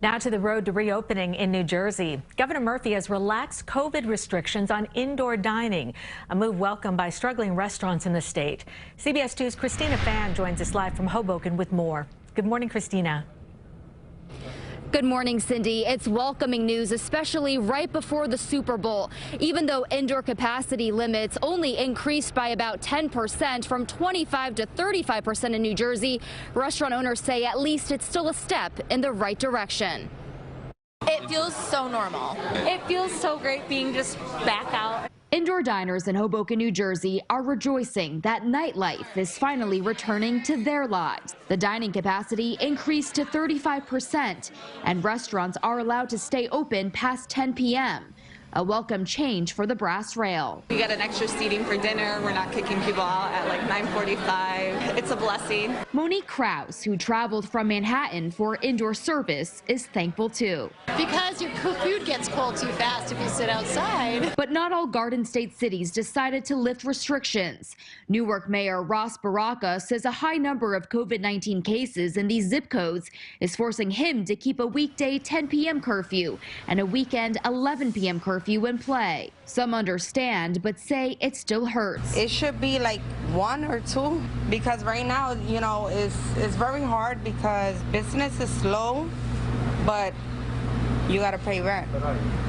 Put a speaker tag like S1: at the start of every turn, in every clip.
S1: Now to the road to reopening in New Jersey. Governor Murphy has relaxed COVID restrictions on indoor dining, a move welcomed by struggling restaurants in the state. CBS 2's Christina Fan joins us live from Hoboken with more. Good morning, Christina.
S2: Good morning, Cindy. It's welcoming news, especially right before the Super Bowl. Even though indoor capacity limits only increased by about 10% from 25 to 35% in New Jersey, restaurant owners say at least it's still a step in the right direction.
S3: It feels so normal. It feels so great being just back out.
S2: Indoor diners in Hoboken, New Jersey are rejoicing that nightlife is finally returning to their lives. The dining capacity increased to 35%, and restaurants are allowed to stay open past 10 p.m. A welcome change for the brass rail.
S3: We got an extra seating for dinner. We're not kicking people out at like 9:45. It's a blessing.
S2: Monique Krause, who traveled from Manhattan for indoor service, is thankful too.
S4: Because your food gets cold too fast if you sit outside.
S2: But not all Garden State cities decided to lift restrictions. Newark Mayor Ross Baraka says a high number of COVID-19 cases in these zip codes is forcing him to keep a weekday 10 p.m. curfew and a weekend 11 p.m. curfew in play. Some understand, but say it still hurts.
S5: It should be like 1 or 2, because right now, you know, it's very hard because business is slow, but you got to pay rent.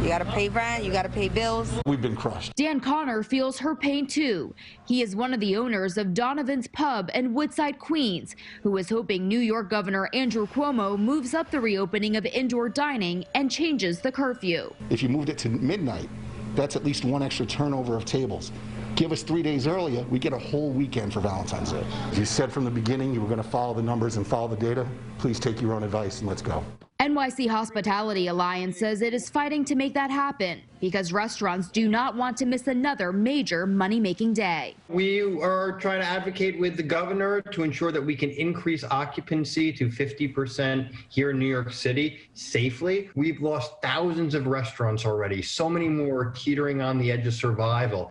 S5: You got to pay rent, you got to pay bills.
S6: We've been crushed.
S2: Dan Connor feels her pain too. He is one of the owners of Donovan's Pub in Woodside, Queens, who is hoping New York Governor Andrew Cuomo moves up the reopening of indoor dining and changes the curfew.
S6: If you moved it to midnight, that's at least 1 extra turnover of tables. Give us 3 days earlier, we get a whole weekend for Valentine's Day. You said from the beginning you were going to follow the numbers and follow the data. Please take your own advice and let's go.
S2: NYC Hospitality Alliance says it is fighting to make that happen because restaurants do not want to miss another major money-making day.
S7: We are trying to advocate with the governor to ensure that we can increase occupancy to 50% here in New York City safely. We've lost thousands of restaurants already, so many more teetering on the edge of survival.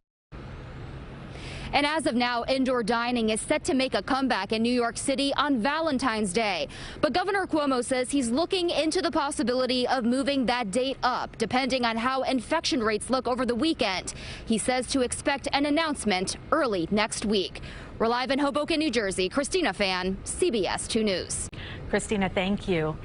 S2: And as of now, indoor dining is set to make a comeback in New York City on Valentine's Day. But Governor Cuomo says he's looking into the possibility of moving that date up, depending on how infection rates look over the weekend. He says to expect an announcement early next week. We're live in Hoboken, New Jersey. Christina Fan, CBS 2 News.
S1: Christina, thank you.